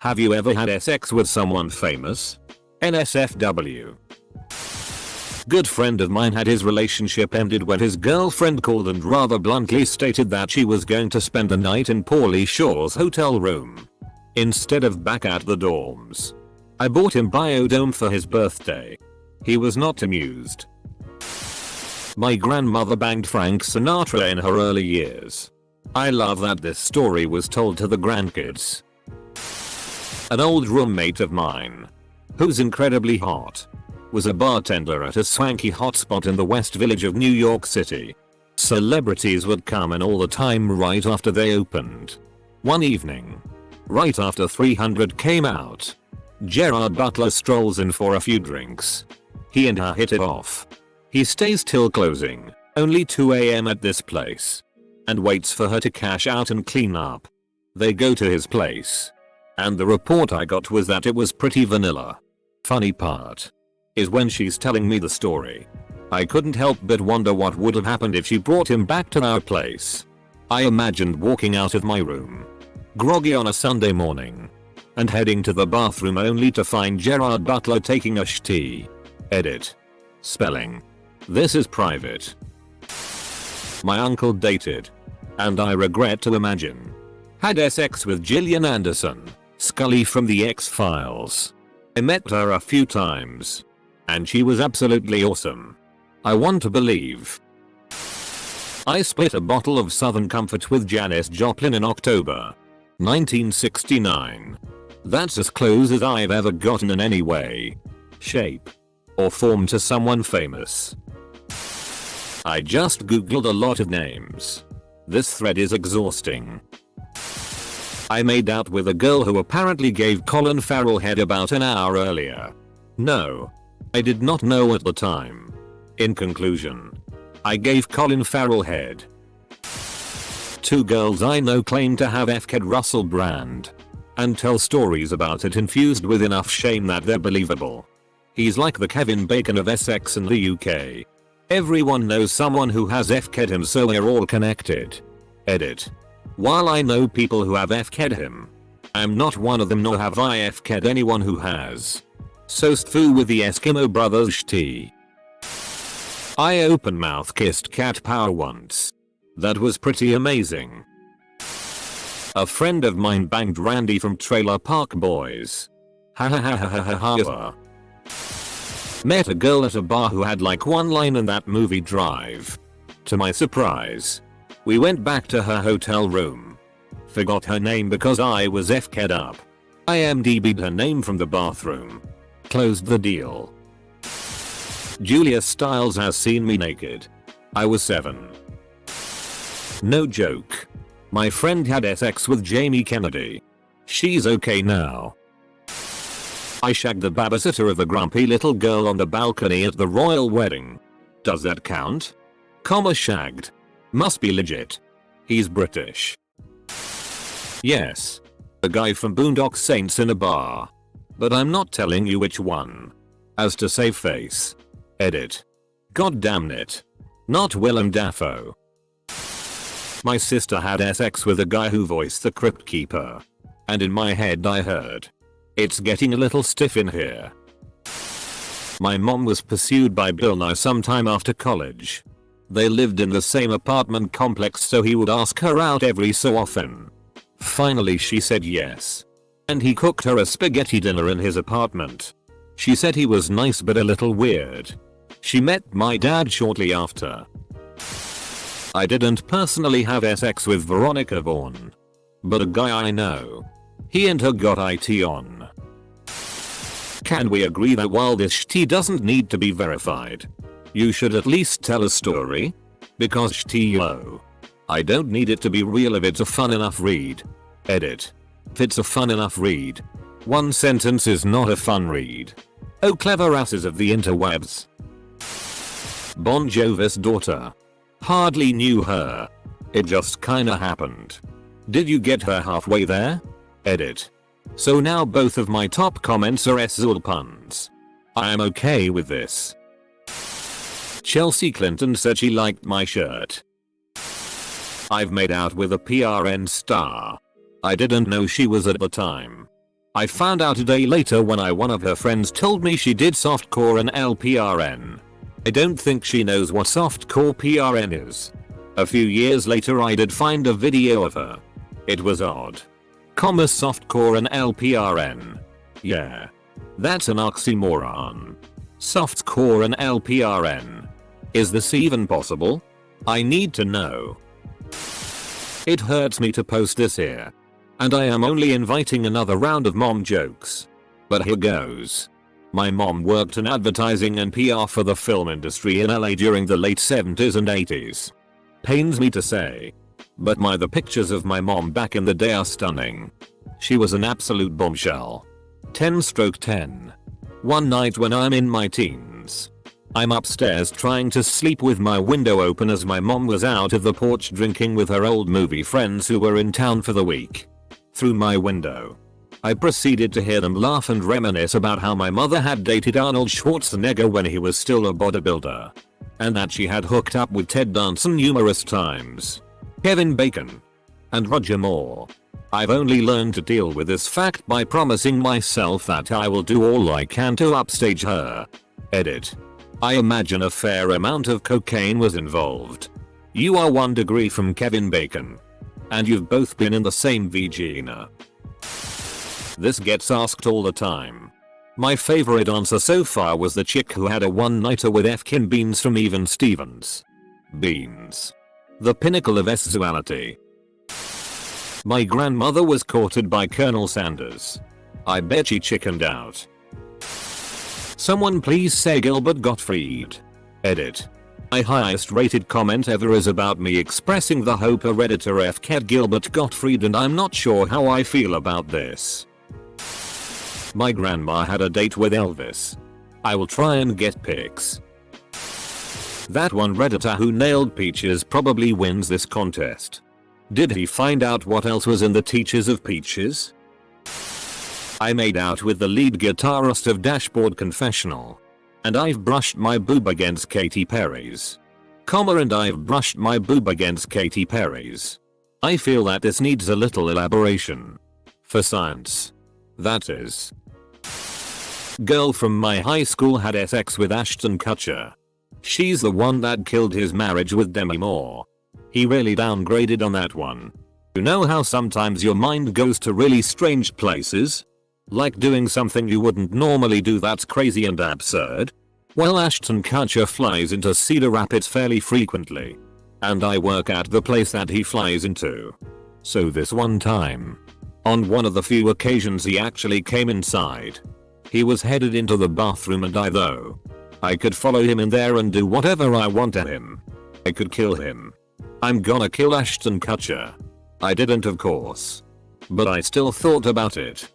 Have you ever had sex with someone famous? NSFW. Good friend of mine had his relationship ended when his girlfriend called and rather bluntly stated that she was going to spend the night in Pauly Shore's hotel room instead of back at the dorms. I bought him Biodome for his birthday. He was not amused. My grandmother banged Frank Sinatra in her early years. I love that this story was told to the grandkids. An old roommate of mine, who's incredibly hot, was a bartender at a swanky hotspot in the West Village of New York City. Celebrities would come in all the time right after they opened. One evening, right after 300 came out, Gerard Butler strolls in for a few drinks. He and her hit it off. He stays till closing, only 2 AM at this place, and waits for her to cash out and clean up. They go to his place, and the report I got was that it was pretty vanilla. Funny part is when she's telling me the story, I couldn't help but wonder what would have happened if she brought him back to our place. I imagined walking out of my room, groggy on a Sunday morning, and heading to the bathroom only to find Gerard Butler taking a sh*t. Edit. Spelling. This is private. My uncle dated, and I regret to imagine, had sex with Gillian Anderson, Scully from the X-Files. I met her a few times, and she was absolutely awesome. I want to believe. I split a bottle of Southern Comfort with Janis Joplin in October 1969. That's as close as I've ever gotten in any way, shape, or form to someone famous. I just googled a lot of names. This thread is exhausting. I made out with a girl who apparently gave Colin Farrell head about an hour earlier. No, I did not know at the time. In conclusion, I gave Colin Farrell head. 2 girls I know claim to have F-ked Russell Brand, and tell stories about it infused with enough shame that they're believable. He's like the Kevin Bacon of Essex in the UK. Everyone knows someone who has F-ked him, so we're all connected. Edit. While I know people who have F-ked him, I'm not one of them, nor have I F-ked anyone who has. So stfu with the Eskimo brothers sh*t. I open mouth kissed Cat Power once. That was pretty amazing. A friend of mine banged Randy from Trailer Park Boys. Ha ha ha ha ha ha ha. Met a girl at a bar who had like one line in that movie Drive. To my surprise, we went back to her hotel room. Forgot her name because I was F-ked up. IMDb'd her name from the bathroom. Closed the deal. Julia Stiles has seen me naked. I was 7. No joke. My friend had sex with Jamie Kennedy. She's okay now. I shagged the babysitter of a grumpy little girl on the balcony at the royal wedding. Does that count? Shagged. Must be legit. He's British. Yes. A guy from Boondock Saints in a bar. But I'm not telling you which one. As to save face. Edit. God damn it. Not Willem Dafoe. My sister had sex with a guy who voiced the Crypt Keeper. And in my head I heard, "It's getting a little stiff in here." My mom was pursued by Bill Nye sometime after college. They lived in the same apartment complex, so he would ask her out every so often. Finally she said yes. And he cooked her a spaghetti dinner in his apartment. She said he was nice but a little weird. She met my dad shortly after. I didn't personally have sex with Veronica Vaughn, but a guy I know, he and her got it on. Can we agree that while this sh*t doesn't need to be verified, you should at least tell a story? Because sh*t-yo, I don't need it to be real if it's a fun enough read. Edit. If it's a fun enough read, one sentence is not a fun read. Oh clever asses of the interwebs. Bon Jovi's daughter. Hardly knew her. It just kinda happened. Did you get her halfway there? Edit. So now both of my top comments are Zul puns. I am okay with this. Chelsea Clinton said she liked my shirt. I've made out with a PRN star. I didn't know she was at the time. I found out a day later when one of her friends told me she did softcore and LPRN. I don't think she knows what softcore PRN is. A few years later I did find a video of her. It was odd. Softcore and LPRN. Yeah. That's an oxymoron. Softcore and LPRN. Is this even possible? I need to know. It hurts me to post this here. And I am only inviting another round of mom jokes. But here goes. My mom worked in advertising and PR for the film industry in LA during the late 70s and 80s. Pains me to say. But the pictures of my mom back in the day are stunning. She was an absolute bombshell. 10/10. One night when I'm in my teens. I'm upstairs trying to sleep with my window open as my mom was out of the porch drinking with her old movie friends who were in town for the week. Through my window, I proceeded to hear them laugh and reminisce about how my mother had dated Arnold Schwarzenegger when he was still a bodybuilder. And that she had hooked up with Ted Danson numerous times, Kevin Bacon, and Roger Moore. I've only learned to deal with this fact by promising myself that I will do all I can to upstage her. Edit. I imagine a fair amount of cocaine was involved. You are 1 degree from Kevin Bacon. And you've both been in the same vagina. This gets asked all the time. My favorite answer so far was the chick who had a one-nighter with Efkin Beans from Even Stevens. Beans. The pinnacle of sexuality. My grandmother was courted by Colonel Sanders. I bet she chickened out. Someone please say Gilbert Gottfried. Edit. My highest rated comment ever is about me expressing the hope a redditor F-cat Gilbert Gottfried, and I'm not sure how I feel about this. My grandma had a date with Elvis. I will try and get pics. That one redditor who nailed Peaches probably wins this contest. Did he find out what else was in the Teachers of Peaches? I made out with the lead guitarist of Dashboard Confessional. And I've brushed my boob against Katy Perry's. And I've brushed my boob against Katy Perry's. I feel that this needs a little elaboration. For science. That is. Girl from my high school had sex with Ashton Kutcher. She's the one that killed his marriage with Demi Moore. He really downgraded on that one. You know how sometimes your mind goes to really strange places? Like doing something you wouldn't normally do that's crazy and absurd? Well, Ashton Kutcher flies into Cedar Rapids fairly frequently. And I work at the place that he flies into. So this one time, on one of the few occasions he actually came inside, he was headed into the bathroom, and I could follow him in there and do whatever I want to him. I could kill him. I'm gonna kill Ashton Kutcher. I didn't, of course. But I still thought about it.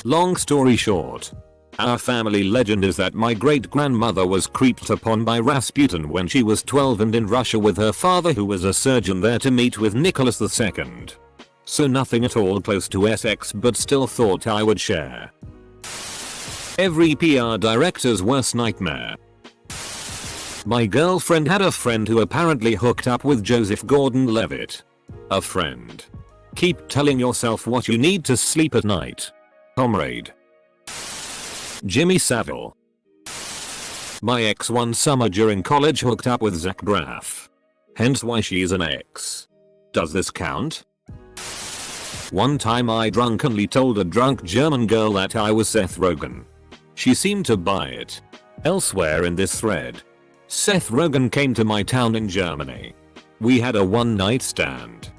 Long story short, our family legend is that my great-grandmother was creeped upon by Rasputin when she was 12 and in Russia with her father, who was a surgeon there to meet with Nicholas II. So nothing at all close to sex, but still thought I would share. Every PR director's worst nightmare. My girlfriend had a friend who apparently hooked up with Joseph Gordon-Levitt. A friend. Keep telling yourself what you need to sleep at night. Comrade. Jimmy Savile. My ex one summer during college hooked up with Zach Braff. Hence why she's an ex. Does this count? One time I drunkenly told a drunk German girl that I was Seth Rogen. She seemed to buy it. Elsewhere in this thread, Seth Rogen came to my town in Germany. We had a one-night stand.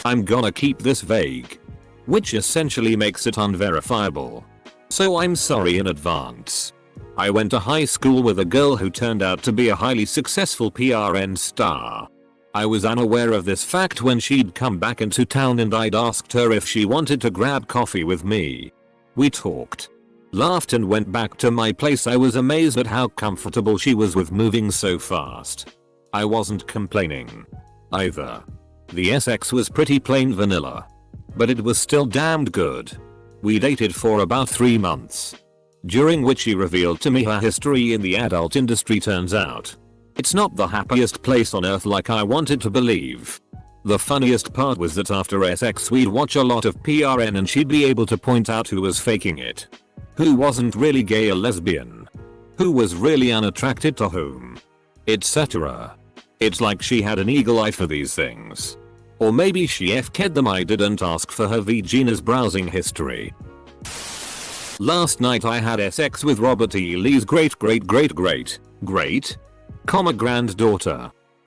I'm gonna keep this vague, which essentially makes it unverifiable. So I'm sorry in advance. I went to high school with a girl who turned out to be a highly successful PRN star. I was unaware of this fact when she'd come back into town, and I'd asked her if she wanted to grab coffee with me. We talked, laughed, and went back to my place. I was amazed at how comfortable she was with moving so fast. I wasn't complaining either. The sex was pretty plain vanilla, but it was still damned good. We dated for about 3 months, during which she revealed to me her history in the adult industry. Turns out, it's not the happiest place on earth like I wanted to believe. The funniest part was that after sex we'd watch a lot of PRN and she'd be able to point out who was faking it. Who wasn't really gay or lesbian. Who was really unattracted to whom. Etc. It's like she had an eagle eye for these things. Or maybe she FK'd them. I didn't ask for her Vagina's browsing history. Last night I had sex with Robert E. Lee's great granddaughter.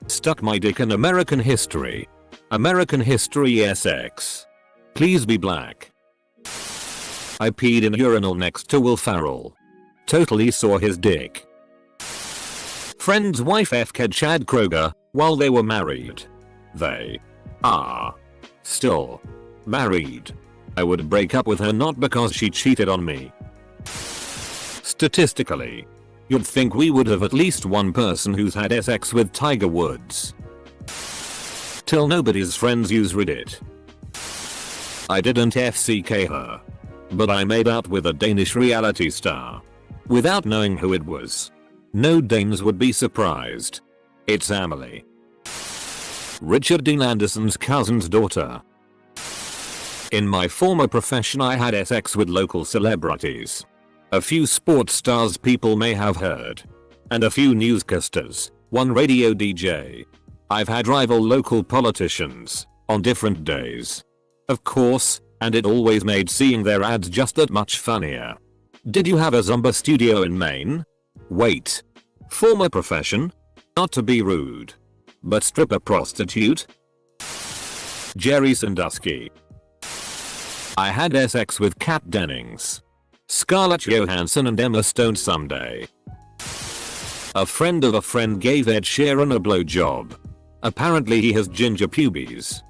Stuck my dick in American history. American history sex. Please be black. I peed in a urinal next to Will Ferrell. Totally saw his dick. Friend's wife FK'd Chad Kroger while they were married. They are still married. I would break up with her not because she cheated on me. Statistically, you'd think we would have at least one person who's had sex with Tiger Woods. Till nobody's friends use Reddit. I didn't FCK her. But I made out with a Danish reality star. Without knowing who it was. No Danes would be surprised. It's Amelie. Richard Dean Anderson's cousin's daughter. In my former profession I had sex with local celebrities. A few sports stars people may have heard. And a few newscasters, one radio DJ. I've had rival local politicians, on different days. Of course, and it always made seeing their ads just that much funnier. Did you have a Zumba studio in Maine? Wait. Former profession? Not to be rude. But stripper prostitute? Jerry Sandusky. I had sex with Kat Dennings. Scarlett Johansson and Emma Stone someday. A friend of a friend gave Ed Sheeran a blowjob. Apparently he has ginger pubes.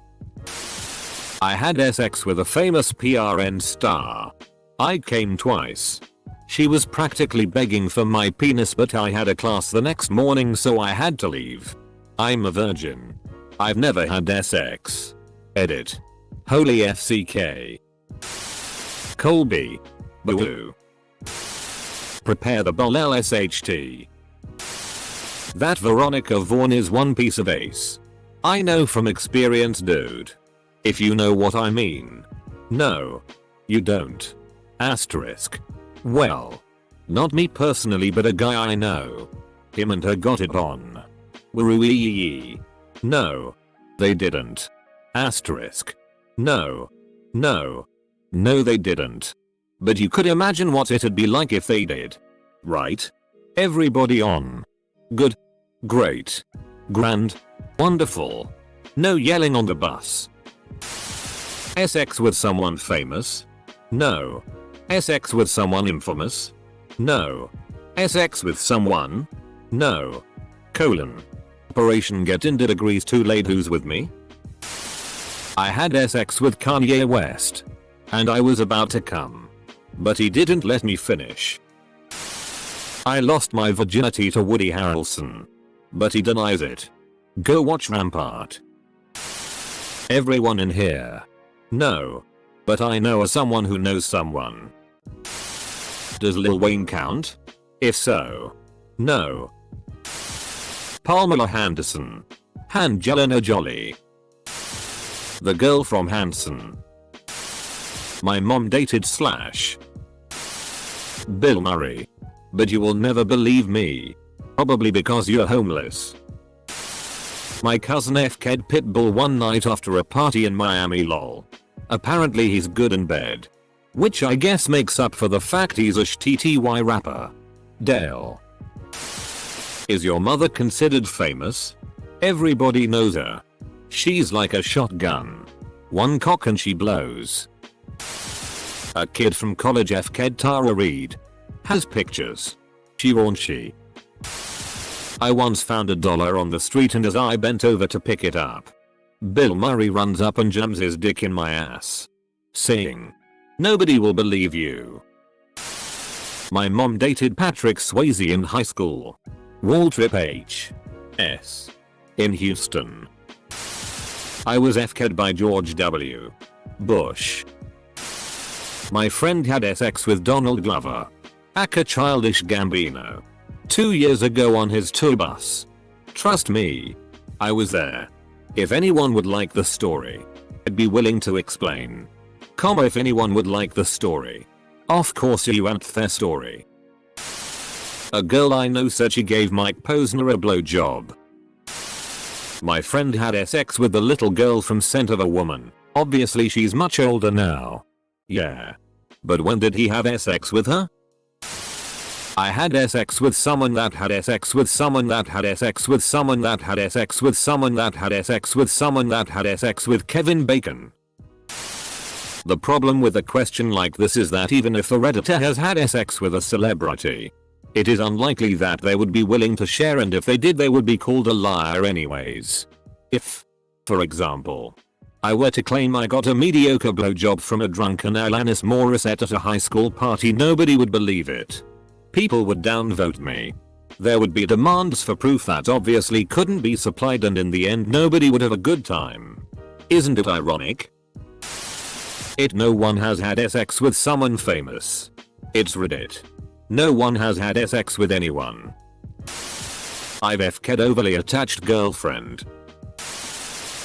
I had sex with a famous PRN star. I came twice. She was practically begging for my penis but I had a class the next morning so I had to leave. I'm a virgin. I've never had sex. Edit. Holy FCK. Colby. Boo. Prepare the bowl LSHT. That Veronica Vaughn is one piece of ace. I know from experience dude. If you know what I mean. No. You don't. Asterisk. Well. Not me personally but a guy I know. Him and her got it on. Woo-ee-ee. No. They didn't. Asterisk. No. No. No they didn't. But you could imagine what it'd be like if they did. Right? Everybody on. Good. Great. Grand. Wonderful. No yelling on the bus. Sex with someone famous? No. Sex with someone infamous? No. Sex with someone? No. Operation Get Into Degrees Too Late. Who's with me? I had sex with Kanye West. And I was about to come. But he didn't let me finish. I lost my virginity to Woody Harrelson. But he denies it. Go watch Rampart. Everyone in here. No. But I know someone who knows someone. Does Lil Wayne count? If so. No. Pamela Anderson. Angelina Jolie. The girl from Hanson. My mom dated Slash. Bill Murray. But you will never believe me. Probably because you're homeless. My cousin FK'd Pitbull one night after a party in Miami lol. Apparently he's good in bed. Which I guess makes up for the fact he's a TTY rapper. Dale. Is your mother considered famous? Everybody knows her. She's like a shotgun. One cock and she blows. A kid from college FK'd Tara Reid. Has pictures. She raunchy. I once found $1 on the street and as I bent over to pick it up, Bill Murray runs up and jams his dick in my ass. Saying, "Nobody will believe you." My mom dated Patrick Swayze in high school. Waltrip H.S. in Houston. I was FK'd by George W. Bush. My friend had sex with Donald Glover. Aka Childish Gambino. 2 years ago on his tour bus. Trust me. I was there. If anyone would like the story, I'd be willing to explain. If anyone would like the story. Of course you want their story. A girl I know said she gave Mike Posner a blowjob. My friend had sex with the little girl from Scent of a Woman. Obviously she's much older now. Yeah. But when did he have sex with her? I had sex with someone that had sex with someone that had sex with someone that had sex with someone that had sex with someone that had sex with Kevin Bacon. The problem with a question like this is that even if the Redditor has had sex with a celebrity, it is unlikely that they would be willing to share, and if they did they would be called a liar anyways. If, for example, I were to claim I got a mediocre blowjob from a drunken Alanis Morissette at a high school party, nobody would believe it. People would downvote me. There would be demands for proof that obviously couldn't be supplied, and in the end nobody would have a good time. Isn't it ironic? No one has had sex with someone famous. It's Reddit. No one has had sex with anyone. I've fked overly attached girlfriend.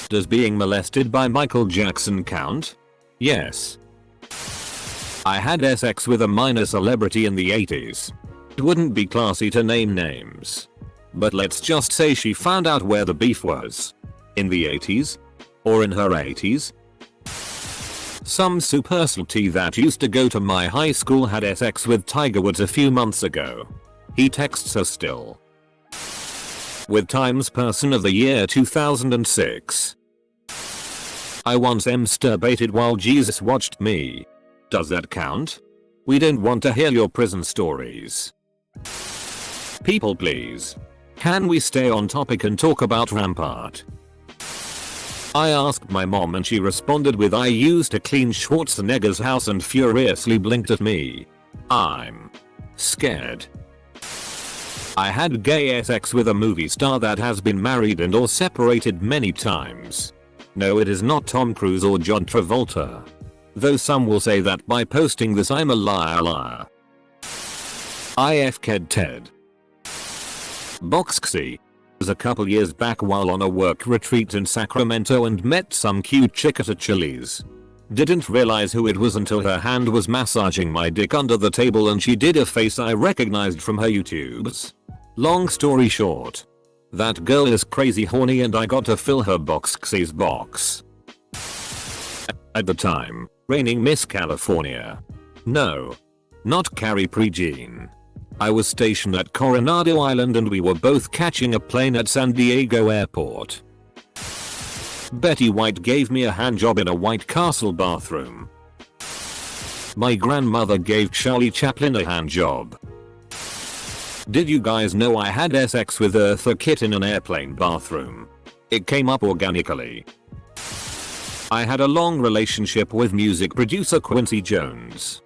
Does being molested by Michael Jackson count? Yes. I had sex with a minor celebrity in the 80s. It wouldn't be classy to name names. But let's just say she found out where the beef was. In the 80s? Or in her 80s? Some supercelebrity that used to go to my high school had sex with Tiger Woods a few months ago. He texts her still. With Times Person of the Year 2006. I once masturbated while Jesus watched me. Does that count? We don't want to hear your prison stories. People please. Can we stay on topic and talk about Rampart? I asked my mom and she responded with I used to clean Schwarzenegger's house and furiously blinked at me. I'm scared. I had gay sex with a movie star that has been married and or separated many times. No, it is not Tom Cruise or John Travolta. Though some will say that by posting this I'm a liar. I fk'd Ted Boxxy was a couple years back while on a work retreat in Sacramento and met some cute chick at a Chili's. Didn't realize who it was until her hand was massaging my dick under the table and she did a face I recognized from her YouTubes. Long story short, that girl is crazy horny and I got to fill her Boxxy's box. At the time, reigning Miss California. No. Not Carrie Prejean. I was stationed at Coronado Island and we were both catching a plane at San Diego Airport. Betty White gave me a handjob in a White Castle bathroom. My grandmother gave Charlie Chaplin a handjob. Did you guys know I had sex with Eartha Kitt in an airplane bathroom? It came up organically. I had a long relationship with music producer Quincy Jones.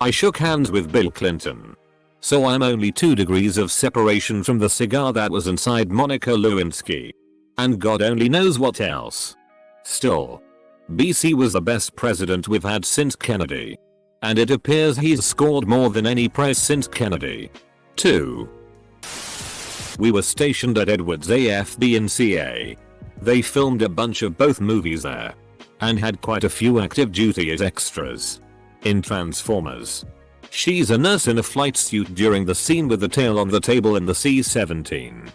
I shook hands with Bill Clinton. So I'm only 2 degrees of separation from the cigar that was inside Monica Lewinsky. And God only knows what else. Still, BC was the best president we've had since Kennedy. And it appears he's scored more than any press since Kennedy. 2. We were stationed at Edwards AFB in CA. They filmed a bunch of both movies there. And had quite a few active duty as extras. In Transformers. She's a nurse in a flight suit during the scene with the tail on the table in the C-17.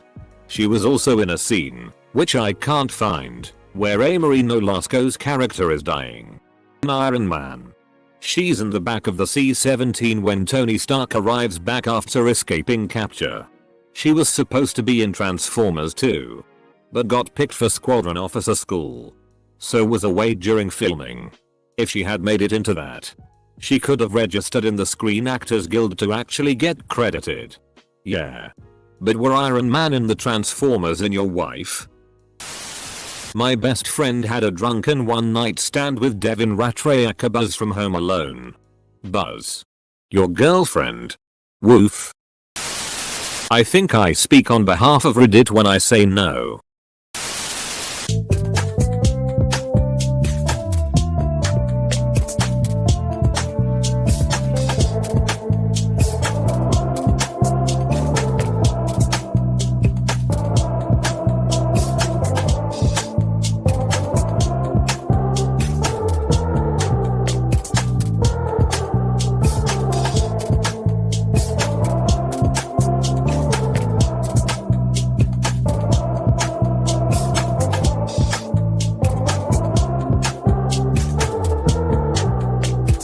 She was also in a scene, which I can't find, where Amory Nolasco's character is dying. In Iron Man. She's in the back of the C-17 when Tony Stark arrives back after escaping capture. She was supposed to be in Transformers 2. But got picked for Squadron Officer School. So was away during filming. If she had made it into that, she could have registered in the Screen Actors Guild to actually get credited. Yeah. But were Iron Man and the Transformers and your wife? My best friend had a drunken one-night stand with Devin Ratray, Buzz from Home Alone. Buzz. Your girlfriend? Woof. I think I speak on behalf of Reddit when I say no.